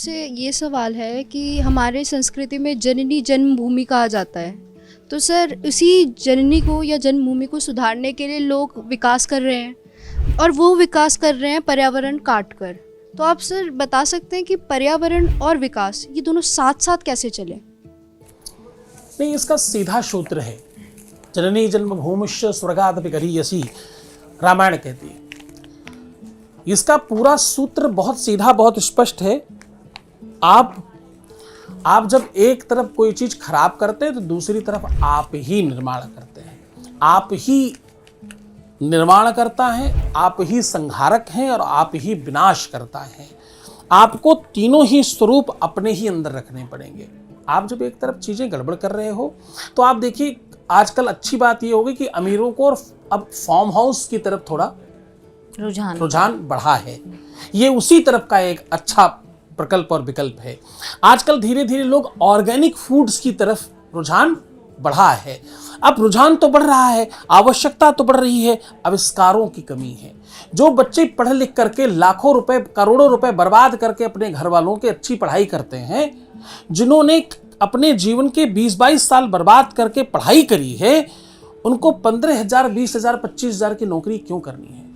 आपसे ये सवाल है कि हमारे संस्कृति में जननी जन्मभूमि कहा जाता है। तो सर उसी जननी को या जन्मभूमि को सुधारने के लिए लोग विकास कर रहे हैं और वो विकास कर रहे हैं पर्यावरण काट कर। तो आप सर बता सकते हैं कि पर्यावरण और विकास ये दोनों साथ साथ कैसे चले? नहीं, इसका सीधा सूत्र है, जननी जन्मभूमिश्च स्वर्गादपि गरीयसी, रामायण कहती है। इसका पूरा सूत्र बहुत सीधा, बहुत स्पष्ट है। आप जब एक तरफ कोई चीज खराब करते हैं तो दूसरी तरफ आप ही निर्माण करते हैं। आप ही निर्माण करता है, आप ही संहारक हैं और आप ही विनाश करता है। आपको तीनों ही स्वरूप अपने ही अंदर रखने पड़ेंगे। आप जब एक तरफ चीजें गड़बड़ कर रहे हो तो आप देखिए, आजकल अच्छी बात यह होगी कि अमीरों को और अब फार्म हाउस की तरफ थोड़ा रुझान बढ़ा है। ये उसी तरफ का एक अच्छा प्रकल्प और विकल्प है। आजकल धीरे धीरे लोग ऑर्गेनिक फूड्स की तरफ रुझान बढ़ा है। अब रुझान तो बढ़ रहा है, आवश्यकता तो बढ़ रही है, आविष्कारों की कमी है। जो बच्चे पढ़ लिख करके लाखों रुपए, करोड़ों रुपए बर्बाद करके अपने घर वालों की अच्छी पढ़ाई करते हैं, जिन्होंने अपने जीवन के 20-22 साल बर्बाद करके पढ़ाई करी है, उनको 15,000, 20,000, 25,000 की नौकरी क्यों करनी है?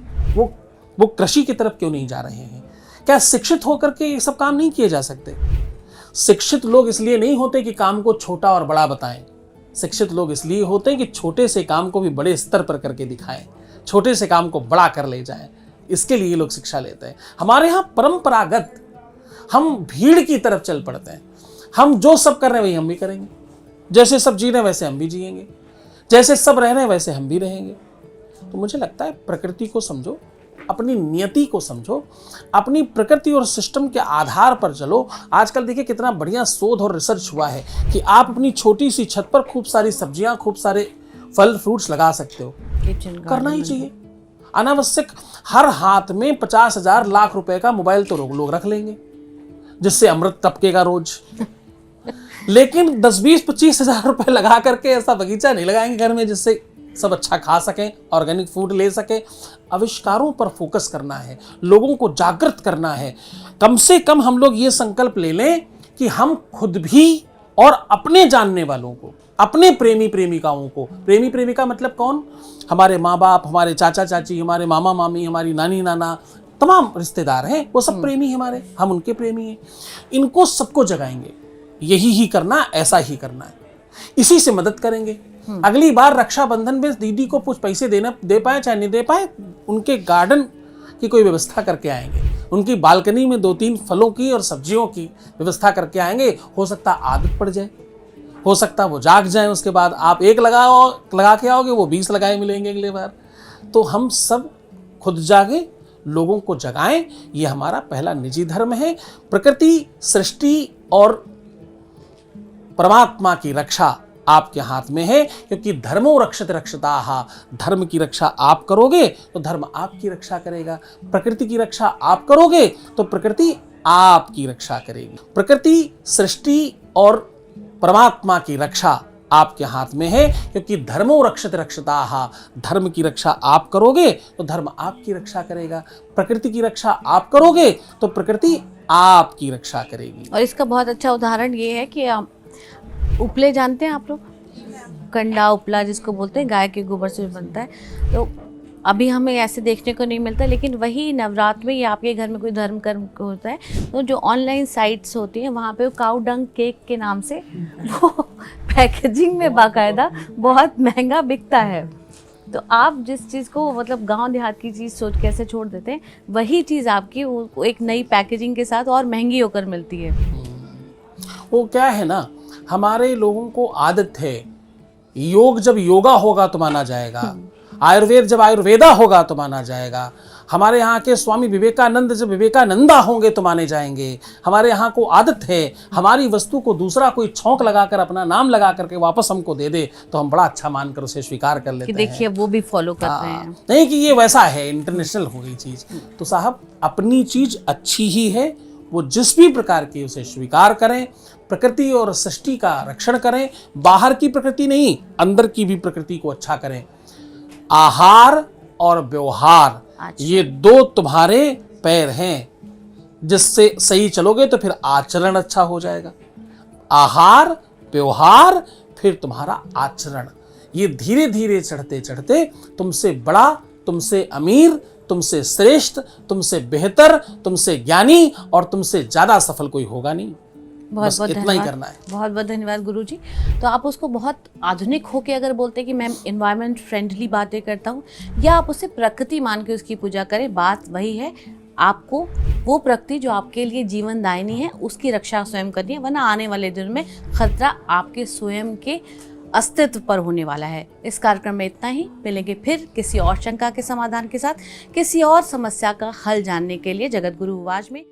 वो कृषि की तरफ क्यों नहीं जा रहे हैं? क्या शिक्षित होकर के ये सब काम नहीं किए जा सकते? शिक्षित लोग इसलिए नहीं होते कि काम को छोटा और बड़ा बताएं। शिक्षित लोग इसलिए होते हैं कि छोटे से काम को भी बड़े स्तर पर करके दिखाएं, छोटे से काम को बड़ा कर ले जाएं। इसके लिए लोग शिक्षा लेते हैं। हमारे यहाँ परंपरागत हम भीड़ की तरफ चल पड़ते हैं। हम जो सब कर रहे हैं वही हम भी करेंगे, जैसे सब जी रहे हैं वैसे हम भी जिएंगे, जैसे सब रह रहे हैं वैसे हम भी रहेंगे। तो मुझे लगता है प्रकृति को समझो, अपनी नियति को समझो, अपनी प्रकृति और सिस्टम के आधार पर चलो। आजकल देखिए कितना बढ़िया शोध और रिसर्च हुआ है कि आप अपनी छोटी सी छत पर खूब सारी सब्जियां, खूब सारे फल फ्रूट्स लगा सकते हो। करना ही चाहिए। अनावश्यक हर हाथ में 50,000 लाख रुपए का मोबाइल तो लोग रख लेंगे, जिससे अमृत टपकेगा रोज। लेकिन 10-20-25,000 रुपए लगा करके ऐसा बगीचा नहीं लगाएंगे घर में जिससे सब अच्छा खा सकें, ऑर्गेनिक फूड ले सकें। आविष्कारों पर फोकस करना है, लोगों को जागृत करना है। कम से कम हम लोग ये संकल्प ले लें कि हम खुद भी और अपने जानने वालों को, अपने प्रेमी प्रेमिकाओं को, प्रेमी प्रेमिका मतलब कौन? हमारे माँ बाप, हमारे चाचा चाची, हमारे मामा मामी, हमारी नानी नाना, तमाम रिश्तेदार हैं, वो सब प्रेमी हमारे, हम उनके प्रेमी हैं। इनको सबको जगाएंगे, यही ही करना, ऐसा ही करना है, इसी से मदद करेंगे। अगली बार रक्षाबंधन में दीदी को कुछ पैसे दे पाए चाहे नहीं दे पाए, उनके गार्डन की कोई व्यवस्था करके आएंगे, उनकी बालकनी में 2-3 फलों की और सब्जियों की व्यवस्था करके आएंगे। हो सकता आदत पड़ जाए, हो सकता वो जाग जाए, उसके बाद आप एक लगा के आओगे, वो 20 लगाए मिलेंगे अगले बार। तो हम सब खुद जागे, लोगों को जगाएं, ये हमारा पहला निजी धर्म है। प्रकृति, सृष्टि और परमात्मा की रक्षा आपके हाथ में है, क्योंकि धर्मो रक्षत रक्षताः, धर्म की रक्षा आप करोगे तो धर्म आपकी रक्षा करेगा, प्रकृति की रक्षा आप करोगे तो प्रकृति आपकी रक्षा करेगी। प्रकृति, सृष्टि और परमात्मा की रक्षा आपके हाथ में है, क्योंकि धर्मो रक्षत रक्षताः, धर्म की रक्षा आप करोगे तो धर्म आपकी रक्षा करेगा, प्रकृति की रक्षा आप करोगे तो प्रकृति आपकी रक्षा करेगी। और इसका बहुत अच्छा उदाहरण ये है कि उपले जानते हैं आप लोग, कंडा उपला जिसको बोलते हैं, गाय के गोबर से बनता है। तो अभी हमें ऐसे देखने को नहीं मिलता, लेकिन वही नवरात्र में या आपके घर में कोई धर्म कर्म होता है तो जो ऑनलाइन साइट्स होती हैं वहाँ पे काऊ डंग केक के नाम से वो पैकेजिंग में बाकायदा बहुत महंगा बिकता है। तो आप जिस चीज़ को मतलब गांव देहात की चीज़ सोच कैसे छोड़ देते हैं, वही चीज़ आपकी वो एक नई पैकेजिंग के साथ और महंगी होकर मिलती है। वो क्या है ना, हमारे लोगों को आदत है, योग जब योगा होगा तो माना जाएगा, आयुर्वेद जब आयुर्वेदा होगा तो माना जाएगा, हमारे यहाँ के स्वामी विवेकानंद जब विवेकानंदा होंगे तो माने जाएंगे। हमारे यहाँ को आदत है, हमारी वस्तु को दूसरा कोई छौंक लगाकर, अपना नाम लगा करके वापस हमको दे दे तो हम बड़ा अच्छा मानकर उसे स्वीकार कर लेते हैं। देखिए वो भी फॉलो कर रहे हैं, नहीं कि ये वैसा है, इंटरनेशनल हो गई चीज। तो साहब अपनी चीज अच्छी ही है, वो जिस भी प्रकार की उसे स्वीकार करें, प्रकृति और सृष्टि का रक्षण करें। बाहर की प्रकृति नहीं, अंदर की भी प्रकृति को अच्छा करें। आहार और व्यवहार, ये दो तुम्हारे पैर हैं, जिससे सही चलोगे तो फिर आचरण अच्छा हो जाएगा। आहार, व्यवहार, फिर तुम्हारा आचरण, ये धीरे धीरे चढ़ते चढ़ते तुमसे बड़ा, तुमसे अमीर, तुमसे श्रेष्ठ, तुमसे बेहतर, तुमसे ज्ञानी और तुमसे ज्यादा सफल कोई होगा नहीं। बहुत बस बहुत इतना ही धन्यवाद। करना है। बहुत बहुत धन्यवाद गुरुजी। तो आप उसको बहुत आधुनिक होके अगर बोलते हैं कि मैं एनवायरनमेंट फ्रेंडली बातें करता हूँ, या आप उसे प्रकृति मान के उसकी पूजा करें, बात वही है। आपको वो प्रकृति जो आपके लिए जीवनदायिनी है उसकी रक्षा स्वयं करनी है, वरना आने वाले दिन में खतरा आपके स्वयं के अस्तित्व पर होने वाला है। इस कार्यक्रम में इतना ही। मिलेंगे फिर किसी और शंका के समाधान के साथ, किसी और समस्या का हल जानने के लिए जगत गुरु आवाज में।